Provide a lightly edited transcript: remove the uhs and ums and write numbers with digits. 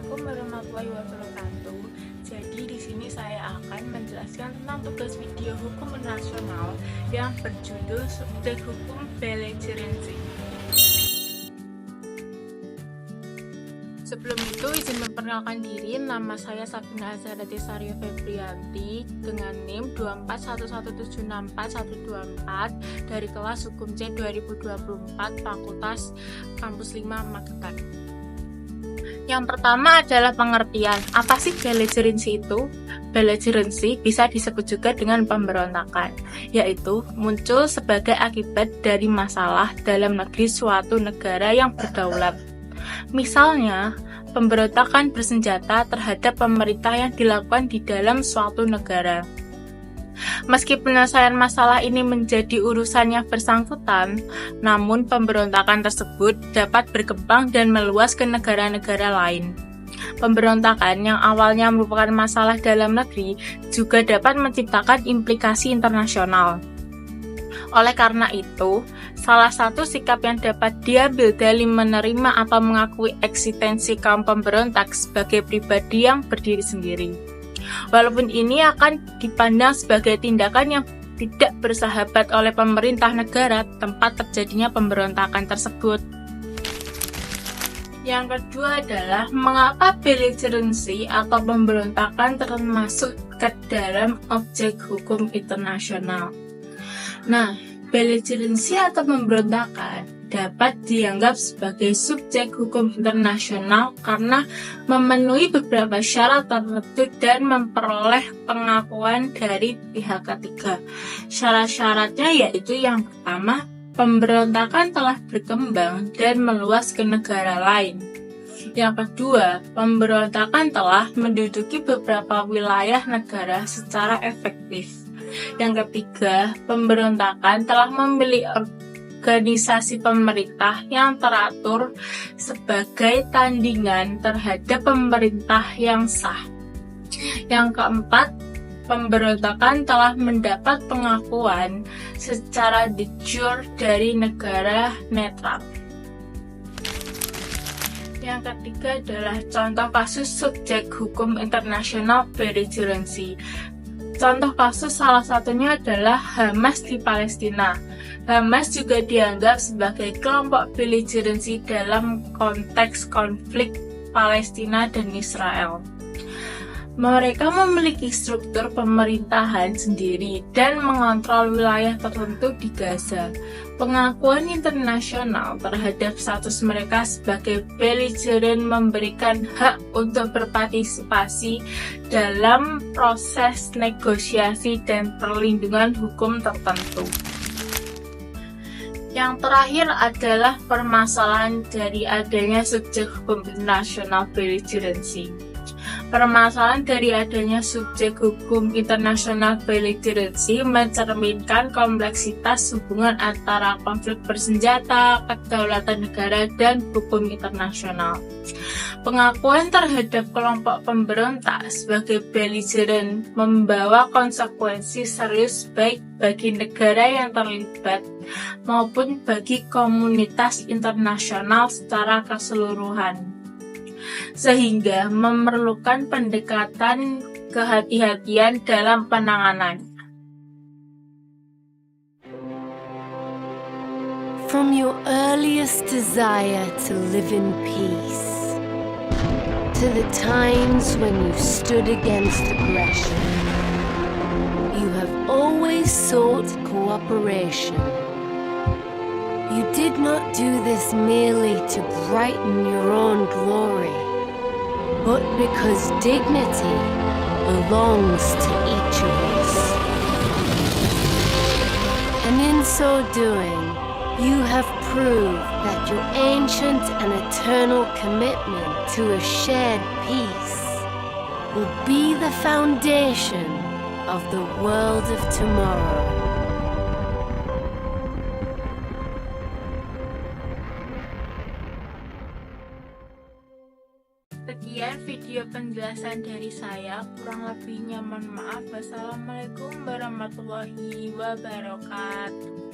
Assalamualaikum warahmatullahi wabarakatuh. Jadi di sini saya akan menjelaskan tentang tugas video hukum internasional yang berjudul Subjek Hukum Belligerency. Sebelum itu izin memperkenalkan diri, nama saya Sabina Azharati Saryo Febrianti dengan NIM 24117641124 dari kelas Hukum C 2024 Fakultas Kampus 5 Magetan. Yang pertama adalah pengertian. Apa sih belligerency itu? Belligerency bisa disebut juga dengan pemberontakan, yaitu muncul sebagai akibat dari masalah dalam negeri suatu negara yang berdaulat. Misalnya, pemberontakan bersenjata terhadap pemerintah yang dilakukan di dalam suatu negara. Meski penyelesaian masalah ini menjadi urusan yang bersangkutan, namun pemberontakan tersebut dapat berkembang dan meluas ke negara-negara lain. Pemberontakan yang awalnya merupakan masalah dalam negeri juga dapat menciptakan implikasi internasional. Oleh karena itu, salah satu sikap yang dapat diambil dalam menerima atau mengakui eksistensi kaum pemberontak sebagai pribadi yang berdiri sendiri. Walaupun ini akan dipandang sebagai tindakan yang tidak bersahabat oleh pemerintah negara tempat terjadinya pemberontakan tersebut. Yang kedua adalah mengapa belligerency atau pemberontakan termasuk ke dalam objek hukum internasional. Nah, belligerency atau pemberontakan dapat dianggap sebagai subjek hukum internasional karena memenuhi beberapa syarat tertentu dan memperoleh pengakuan dari pihak ketiga. Syarat-syaratnya yaitu yang pertama, pemberontakan telah berkembang dan meluas ke negara lain. Yang kedua, pemberontakan telah menduduki beberapa wilayah negara secara efektif. Yang ketiga, pemberontakan telah memiliki organisasi pemerintah yang teratur sebagai tandingan terhadap pemerintah yang sah. Yang keempat, pemberontakan telah mendapat pengakuan secara de jure dari negara netral. Yang ketiga adalah contoh kasus subjek hukum internasional belligerency. Contoh kasus salah satunya adalah Hamas di Palestina. Hamas juga dianggap sebagai kelompok belligerency dalam konteks konflik Palestina dan Israel. Mereka memiliki struktur pemerintahan sendiri dan mengontrol wilayah tertentu di Gaza. Pengakuan internasional terhadap status mereka sebagai belligerent memberikan hak untuk berpartisipasi dalam proses negosiasi dan perlindungan hukum tertentu. Yang terakhir adalah permasalahan dari adanya subjek hukum internasional belligerency. Permasalahan dari adanya subjek hukum internasional belligerency mencerminkan kompleksitas hubungan antara konflik bersenjata, kedaulatan negara, dan hukum internasional. Pengakuan terhadap kelompok pemberontak sebagai belligerent membawa konsekuensi serius baik bagi negara yang terlibat maupun bagi komunitas internasional secara keseluruhan, sehingga memerlukan pendekatan kehati-hatian dalam penanganan. From your earliest desire to live in peace, to the times when you stood against aggression, you have always sought cooperation. You did not do this merely to brighten your own glory, but because dignity belongs to each of us. And in so doing, you have proved that your ancient and eternal commitment to a shared peace will be the foundation of the world of tomorrow. Sekian video penjelasan dari saya, kurang lebihnya mohon maaf. Wassalamualaikum warahmatullahi wabarakatuh.